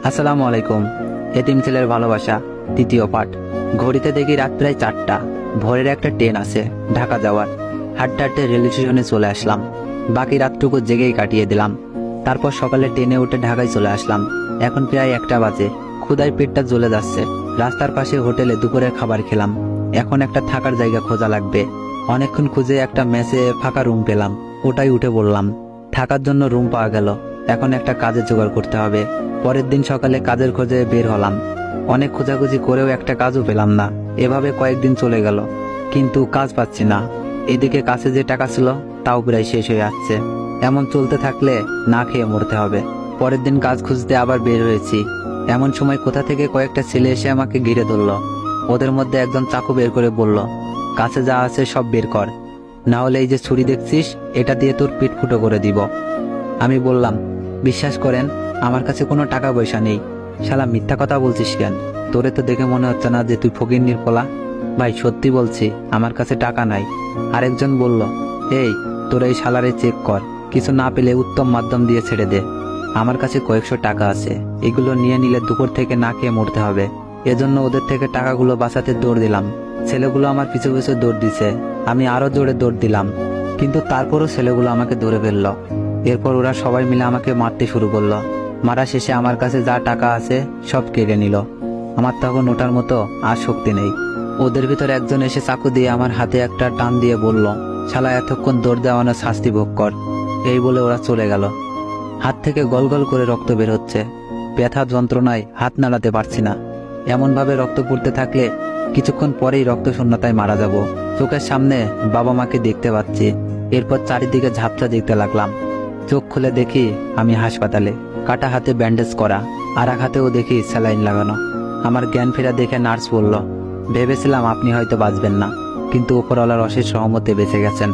আসসালামু আলাইকুম। এতিম ছেলের ভালোবাসা তৃতীয় পাঠ। ঘড়িতে দেখি রাত প্রায় 4টা। ভোরের একটা ট্রেন আছে ঢাকা যাওয়ার। হাঁটতে হাঁটতে রেল স্টেশনে চলে আসলাম। বাকি রাতটুকু জেগেই কাটিয়ে দিলাম। তারপর সকালে ট্রেনে উঠে ঢাকায় চলে আসলাম। এখন প্রায় 1টা বাজে। ক্ষুধায় পেটটা জ্বলে যাচ্ছে। রাস্তার পাশে হোটেলে দুপুরের খাবার খেলাম। এখন একটা থাকার জায়গা খোঁজা লাগবে। অনেকক্ষণ খুঁজে একটা মেসে ফাঁকা রুম পেলাম, ওটাই উঠে বললাম। থাকার জন্য রুম পাওয়া গেল। এখন একটা কাজের জোগাড় করতে হবে। পরের দিন সকালে কাজের খোঁজে বের হলাম। অনেক খোঁজাখুঁজি করেও একটা কাজও পেলাম না। এভাবে কয়েকদিন চলে গেল, কিন্তু কাজ পাচ্ছি না। এদিকে কাছে যে টাকা ছিল তাও প্রায় শেষ হয়ে যাচ্ছে। এমন চলতে থাকলে না খেয়ে মরতে হবে। পরের দিন কাজ খুঁজতে আবার বের হয়েছি। এমন সময় কোথা থেকে কয়েকটা ছেলে এসে আমাকে ঘিরে ধরল। ওদের মধ্যে একজন চাকু বের করে বলল, কাছে যা আছে সব বের কর, না হলে এই যে ছুরি দেখছিস এটা দিয়ে তোর পিঠ ফুটো করে দিব। আমি বললাম, বিশ্বাস করেন আমার কাছে কোনো টাকা পয়সা নেই। শালা মিথ্যা কথা বলছিস কেন? তোরে তো দেখে মনে হচ্ছে না যে তুই ফকিন্নির পোলা। ভাই সত্যি বলছি, আমার কাছে টাকা নাই। আরেকজন বলল, এই তোর এই শালারে চেক কর, কিছু না পেলে উত্তম মাধ্যম দিয়ে ছেড়ে দে। আমার কাছে কয়েকশো টাকা আছে, এগুলো নিয়ে নিলে দুপুর থেকে না খেয়ে মরতে হবে। এজন্য ওদের থেকে টাকাগুলো বাঁচাতে দৌড় দিলাম। ছেলেগুলো আমার পিছু পিছু দৌড় দিছে। আমি আরো জোরে দৌড় দিলাম, কিন্তু তারপরও ছেলেগুলো আমাকে ধরে ফেললো। এরপর ওরা সবাই মিলে আমাকে মারতে শুরু করলো। মারা শেষে আমার কাছে যা টাকা আছে সব কেড়ে নিল। আমার তখন ওটার মতো আর শক্তি নেই। ওদের ভিতরে একজন এসে চাকু দিয়ে আমার হাতে একটা টান দিয়ে বলল, শালা এতক্ষণ দৌড় দেওয়ানোর শাস্তি ভোগ কর। এই বলে ওরা চলে গেল। হাত থেকে গল গল করে রক্ত বের হচ্ছে। ব্যথা যন্ত্রণায় হাত নাড়াতে পারছি না। এমনভাবে রক্ত পড়তে থাকলে কিছুক্ষণ পরেই রক্ত শূন্যতায় মারা যাব। চোখের সামনে বাবা মাকে দেখতে পাচ্ছি। এরপর চারিদিকে ঝাপসা দেখতে লাগলাম। চোখ খুলে দেখি আমি হাসপাতালে, কাটা হাতে ব্যান্ডেজ করা, আর এক হাতেও দেখি স্যালাইন লাগানো। আমার জ্ঞান ফেরা দেখে নার্স বলল, ভেবেছিলাম আপনি হয়তো বাঁচবেন না, কিন্তু উপরওয়ালার অশেষ রহমতে বেঁচে গেছেন।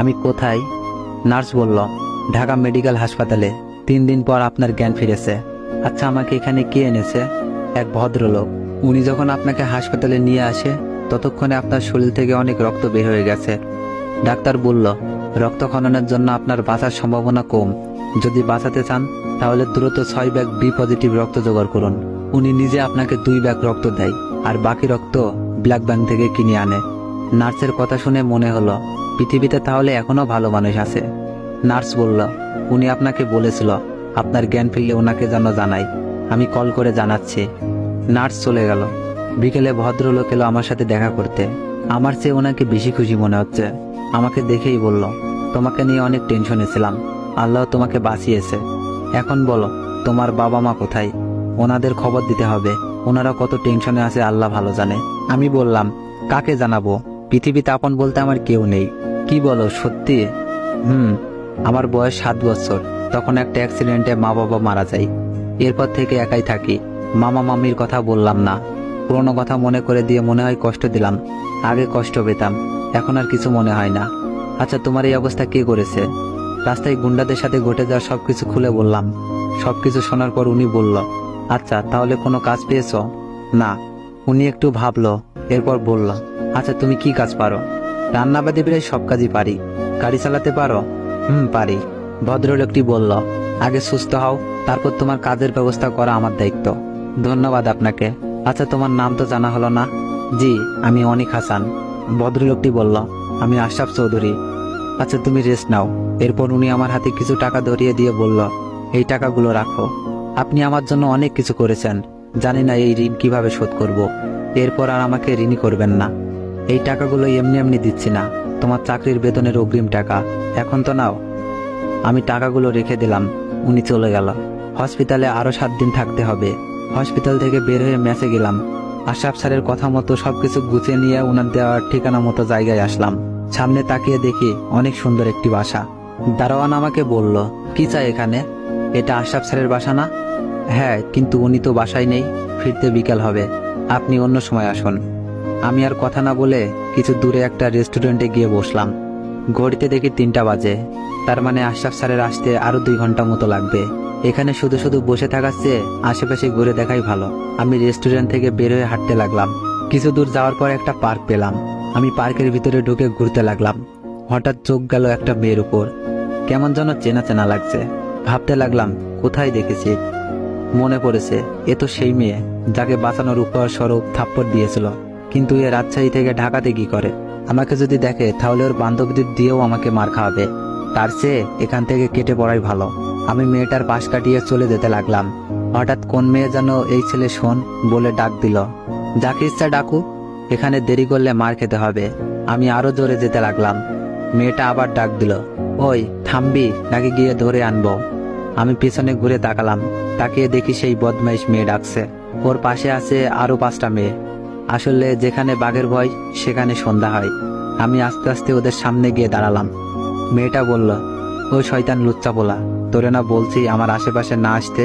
আমি কোথায়? নার্স বলল, ঢাকা মেডিকেল হাসপাতালে। 3 দিন পর আপনার জ্ঞান ফিরেছে। আচ্ছা, আমাকে এখানে কে এনেছে? এক ভদ্রলোক। উনি যখন আপনাকে হাসপাতালে নিয়ে আসে ততক্ষণে আপনার শরীর থেকে অনেক রক্ত বের হয়ে গেছে। ডাক্তার বলল, রক্ত খননের জন্য আপনার বাঁচার সম্ভাবনা কম। যদি বাঁচাতে চান তাহলে দ্রুত 6 ব্যাগ বি পজিটিভ রক্ত জোগাড় করুন। উনি নিজে আপনাকে 2 ব্যাগ রক্ত দেয়, আর বাকি রক্ত ব্লাড ব্যাংক থেকে কিনে আনে। নার্সের কথা শুনে মনে হলো পৃথিবীতে তাহলে এখনো ভালো মানুষ আছে। নার্স বলল, উনি আপনাকে বলেছিল আপনার জ্ঞান ফিরলে ওনাকে যেন জানাই। আমি কল করে জানাচ্ছি। নার্স চলে গেল। বিকেলে ভদ্রলোক এলো আমার সাথে দেখা করতে। আমার চেয়ে ওনাকে বেশি খুশি মনে হচ্ছে। আমাকে দেখেই বলল, তোমাকে নিয়ে অনেক টেনশনে ছিলাম, আল্লাহ তোমাকে বাঁচিয়েছে। এখন বলো তোমার বাবা মা কোথায়? ওনাদের খবর দিতে হবে। ওনারা কত টেনশনে আছে আল্লাহ ভালো জানে। আমি বললাম, কাকে জানাবো? পৃথিবীতে আপন বলতে আমার কেউ নেই। কি বলো সত্যি? আমার বয়স 7 বছর। তখন একটা অ্যাক্সিডেন্টে মা বাবা মারা যায়। এরপর থেকে একাই থাকি। মামা মামির কথা বললাম না। পুরোনো কথা মনে করে দিয়ে মনে হয় কষ্ট দিলাম। আগে কষ্ট পেতাম, এখন আর কিছু মনে হয় না। আচ্ছা, তোমার এই অবস্থা কে করেছে? রাস্তায় গুন্ডাদের সাথে ঘটে যাওয়া সবকিছু খুলে বললাম। সবকিছু শোনার পর উনি বলল, আচ্ছা তাহলে কোনো কাজ পেয়েছো? না। উনি একটু ভাবলো, এরপর বলল, আচ্ছা তুমি কি কাজ পারো? রান্নাবাদী প্রায় সব কাজই পারি। গাড়ি চালাতে পারো? পারি। ভদ্রলোকটি বলল, আগে সুস্থ হও, তারপর তোমার কাজের ব্যবস্থা করা আমার দায়িত্ব। ধন্যবাদ আপনাকে। আচ্ছা, তোমার নাম তো জানা হলো না। জি, আমি অনিক হাসান। ভদ্রলোকটি বলল, আমি আশরাফ চৌধুরী। আচ্ছা, তুমি রেস্ট নাও। এরপর উনি আমার হাতে কিছু টাকা ধরিয়ে দিয়ে বলল, এই টাকাগুলো রাখো। আপনি আমার জন্য অনেক কিছু করেছেন, জানি না এই ঋণ কিভাবে শোধ করব। এরপর আর আমাকে ঋণী করবেন না। এই টাকাগুলো এমনি এমনি দিচ্ছি না, তোমার চাকরির বেতনের অগ্রিম টাকা। এখন তো নাও। আমি টাকাগুলো রেখে দিলাম। উনি চলে গেল। হসপিটালে আরো 7 দিন থাকতে হবে। হসপিটাল থেকে বের হয়ে মেসে গেলাম। আশরাফ স্যারের কথা মতো সবকিছু গুছিয়ে নিয়ে ওনার দেওয়ার ঠিকানা মতো জায়গায় আসলাম। সামনে তাকিয়ে দেখি অনেক সুন্দর একটি বাসা। দারোয়ান আমাকে বলল, কি চাই এখানে? এটা আশরাফ স্যারের বাসা না? হ্যাঁ, কিন্তু উনি তো বাসায় নেই, ফিরতে বিকেল হবে। আপনি অন্য সময় আসুন। আমি আর কথা না বলে কিছু দূরে একটা রেস্টুরেন্টে গিয়ে বসলাম। ঘড়িতে দেখি 3টা বাজে। তার মানে আশরাফ স্যারের আসতে আরো 2 ঘন্টা মতো লাগবে। এখানে শুধু শুধু বসে থাকার চেয়ে আশেপাশে ঘুরে দেখাই ভালো। আমি রেস্টুরেন্ট থেকে বের হয়ে হাঁটতে লাগলাম। কিছু দূর যাওয়ার পর একটা পার্ক পেলাম। আমি পার্কের ভিতরে ঢুকে ঘুরতে লাগলাম। হঠাৎ চোখ গেল একটা মেয়ের উপর। কেমন যেন চেনা চেনা লাগছে। ভাবতে লাগলাম, কোথায় দেখেছি। মনে পড়েছে, এ তো সেই মেয়ে যাকে বাঁচানোর উপহার স্বরূপ থাপ্পড় দিয়েছিল। কিন্তু এ রাজশাহী থেকে ঢাকাতে কি করে? আমাকে যদি দেখে তাহলে ওর বান্ধবীদের দিয়েও আমাকে মার খাওয়াবে। তার চেয়ে এখান থেকে কেটে পড়াই ভালো। আমি মেয়েটার পাশ কাটিয়ে চলে যেতে লাগলাম। হঠাৎ কোন মেয়ে যেন এই ছেলে শোন বলে ডাক দিল। যাকে ইচ্ছা ডাকু, এখানে দেরি করলে মার খেতে হবে। আমি আরো জোরে যেতে লাগলাম। মেয়েটা আবার ডাক দিল, ওই থামবি নাকি গিয়ে ধরে আনবো? আমি পিছনে ঘুরে তাকালাম। তাকিয়ে দেখি সেই বদমাইশ মেয়ে ডাকছে। ওর পাশে আছে আরো 5টা মেয়ে। আসলে যেখানে বাঘের ভয় সেখানে সন্ধ্যা হয়। আমি আস্তে আস্তে ওদের সামনে গিয়ে দাঁড়ালাম। মেয়েটা বলল, ও শয়তান লুচ্চা পোলা, তোরে না বলছি আমার আশেপাশে না আসতে,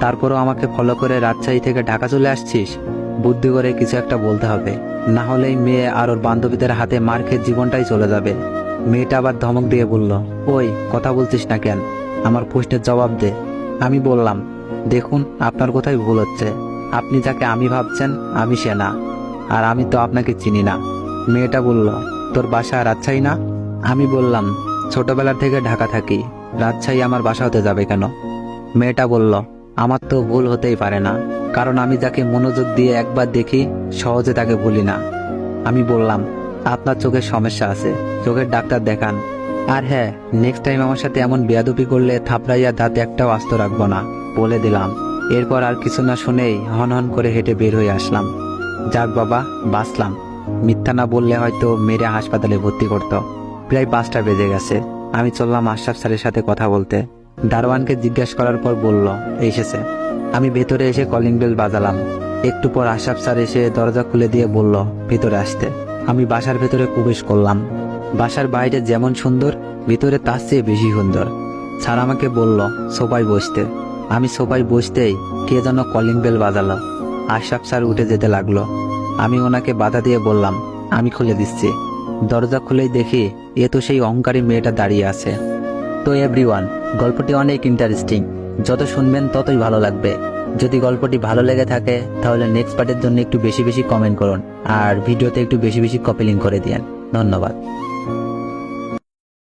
তারপরও আমাকে ফলো করে রাজশাহী থেকে ঢাকা চলে আসছিস? বুদ্ধি করে কিছু একটা বলতে হবে, না হলেই মেয়ে আর ওর বান্ধবীদের হাতে মার খেয়ে জীবনটাই চলে যাবে। মেয়েটা আবার ধমক দিয়ে বলল, ওই কথা বলছিস না কেন? আমার প্রশ্নের জবাব দে। আমি বললাম, দেখুন আপনার কোথায় ভুল হচ্ছে। আপনি যাকে আমি ভাবছেন আমি সে না, আর আমি তো আপনাকে চিনি না। মেয়েটা বলল, তোর বাসা রাজশাহী না? আমি বললাম, ছোটবেলা থেকে ঢাকা থাকি, রাজশাহী আমার বাসা হতে যাবে কেন? মেয়েটা বলল, আমার তো ভুল হতেই পারে না, কারণ আমি যাকে মনোযোগ দিয়ে একবার দেখি সহজে তাকে ভুলি না। আমি বললাম, আপনার চোখের সমস্যা আছে, চোখের ডাক্তার দেখান। আর হ্যাঁ, নেক্সট টাইম আমার সাথে এমন বেয়াদবি করলে থাপড়াইয়া দাঁতে একটাও আস্ত রাখবো না, বলে দিলাম। এরপর আর কিছু না শুনেই হন হন করে হেঁটে বের হয়ে আসলাম। যাক বাবা, বাঁচলাম। মিথ্যা না বললে হয়তো মেরে হাসপাতালে ভর্তি করতো। প্রায় 5টা বেজে গেছে। আমি চললাম আশরাফ স্যারের সাথে কথা বলতে। দারোয়ানকে জিজ্ঞেস করার পর বলল, এসেছে। আমি ভেতরে এসে কলিং বেল বাজালাম। একটু পর আশরাফ স্যার এসে দরজা খুলে দিয়ে বলল, ভেতরে আসতে। আমি বাসার ভেতরে প্রবেশ করলাম। বাসার বাইরে যেমন সুন্দর, ভিতরে তার চেয়ে বেশি সুন্দর। স্যার আমাকে বলল সোফায় বসতে। আমি সোফায় বসতেই কে যেন কলিং বেল বাজালো। আশরাফ স্যার উঠে যেতে লাগলো। আমি ওনাকে বাধা দিয়ে বললাম, আমি খুলে দিচ্ছি। দরজা খুলেই দেখি এ তো সেই অহংকারী মেয়েটা দাঁড়িয়ে আছে। তো এভরিওয়ান, গল্পটি অনেক ইন্টারেস্টিং। যত শুনবেন ততই ভালো লাগবে। যদি গল্পটি ভালো লেগে থাকে তাহলে নেক্সট পার্টের জন্য একটু বেশি বেশি কমেন্ট করুন, আর ভিডিওতে একটু বেশি বেশি কপি লিঙ্ক করে দিয়েন। ধন্যবাদ।